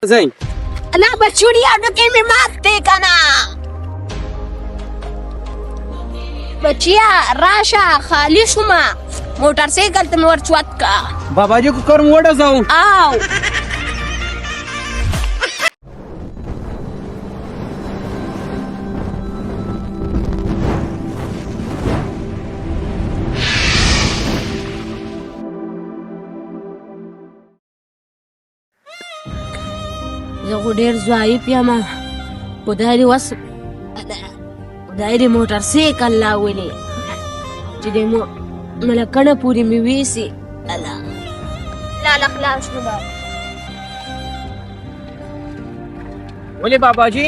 زين لا بچوړیا ډکې مې مات دی کنه بچیا راشه خالی شوما موټر سایکل ته مې ورچوت کا بابا جی کو کرم وډه زاو آو زه خو ډېر ضعیف یم خدای دې وس خدای دې موټر سایکل راولي چې د ملکڼه پورې مې ویسي الله لا خلاص شو بابا ولې بابا جی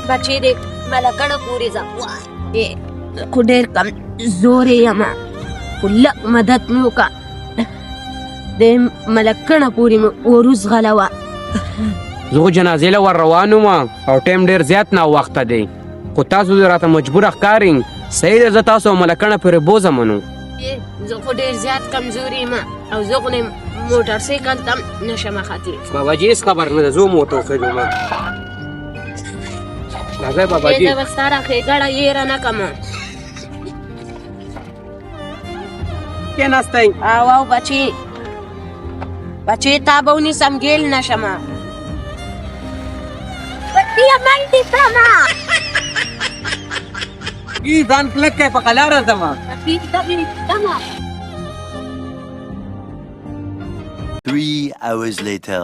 بچې دې ملکڼه پورې ځه خو ډېر کمزوری یم خو لږ مدد مې وکړه د ملکڼه پورې مې وروزغلوه زه جنازې له ور روان وم او ټایم ډېر زیات ناوخته دی خو تاسو راته مجبوره ښکارئ صحیح ده زه تاسو ملکڼه پورې بوځم نو زه خو ډېر زیات کمزوري یم او زه خو موټر سایکل ته نشم ختلی بابا جی هېڅ خبر نه ده زه موټر سایکل راځئ بابا جی زه به ستا را ښېګړه یېره نه کړم کېناستئ او بچې تا به ونیسم ګیل نشم بیا منډې کړمه ای ځان کلک کړئ په قلاره ځمه 3 hours later.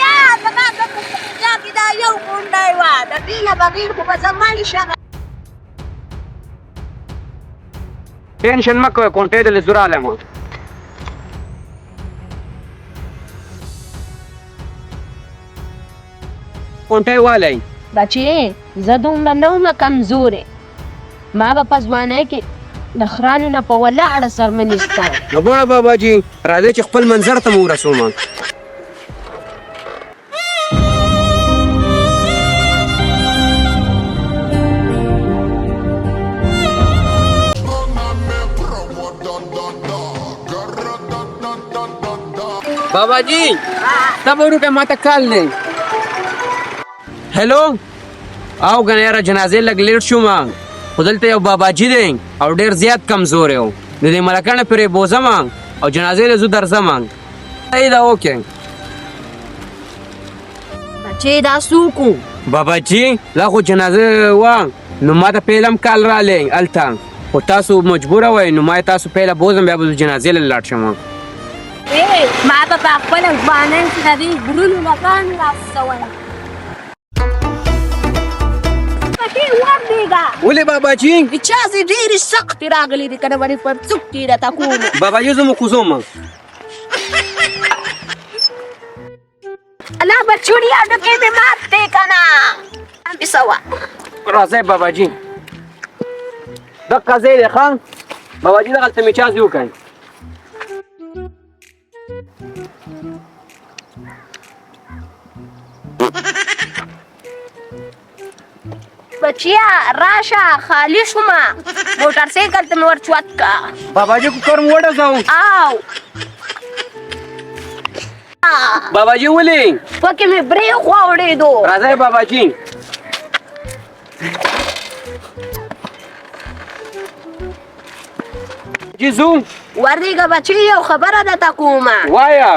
یا زما د کې دا یو غونډی وه د دې نه بغیر خو به زه مړ شم ټینشن مه کوئ کونټۍ ته زه رالم کونټۍ والی بچې زه دومره نه ومه کمزورې ما به په ځوانۍ کې د خرانو نه په ولاړه څرمنې ستا نو بوړه بابا جی راځئ چې خپل منظر ته مو ورسوم بابا جی تب وروکه ماته کال دی هلو او ګنه یاره جنازې لږ لیټ شوم خو دلته یو بابا جي دی او ډېر زیات کمزوری و د دې ملکڼه پرې بوځم او جنازې له زه درځم صحیح ده اوکې بچې دا څوک و بابا جي لا خو جنازه وه نو ما ته پیلم کال رالی هلته خو تاسو مجبوره وئ نو ما یې تاسو پیله بوځم بیا به جنازې له لاړ شم ما ته په خپله ځوانۍ کې د دې ګلونو لګانې راڅوله ولې بابا جي چازې ډېرې سختې راغلې دي که نه باندې پر څوک دې راته کوم بابا جي زه مو کوزوم الله بچوړیا ډکې مې مات دی که نه څه وه راځئ بابا جي دقه ځای دی ښه بابا جي دغلته مې چازې وکړئ بچیا راشه خالی شوما موټر سایکل ته مې ورچوت کا بابا جي کو کرم وډه زاو آو بابا جي ولې پکې مې بریک واوړېدو راځئ بابا جي جي زو ورېږه بچې یو خبره درته کومه وایه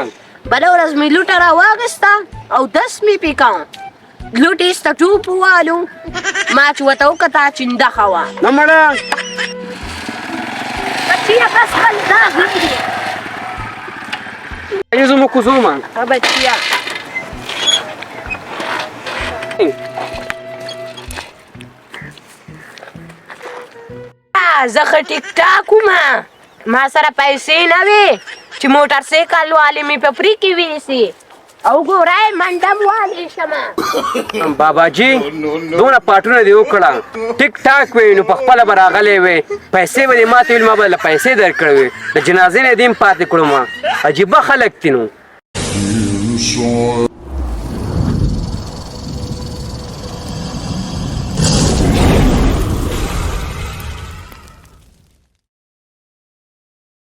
بله ورځ مې لوټه راواخېسته او دس مې پې کړ لوټ ایسته ټوپ ووالو ما چې ورته وکته چنډخه وه نه مړه بچیه بس خلدا غېږې جي زه مو کوزوم بچیه زه ښه ټیک ټاک ومه ما سره پیسې نه وې چې موټر سایکل والې مې په فری کې ویسي او ګورای منډم والی شمه بابا جي دونه پاټونه دې وکړه ټیک ټاک وې نو په خپله به راغلی وې پیسې به دې ماته ویل ما به له پیسې درکړې وې د جنازې نه دې هم پاتې کړم عجیبه خلک دي نو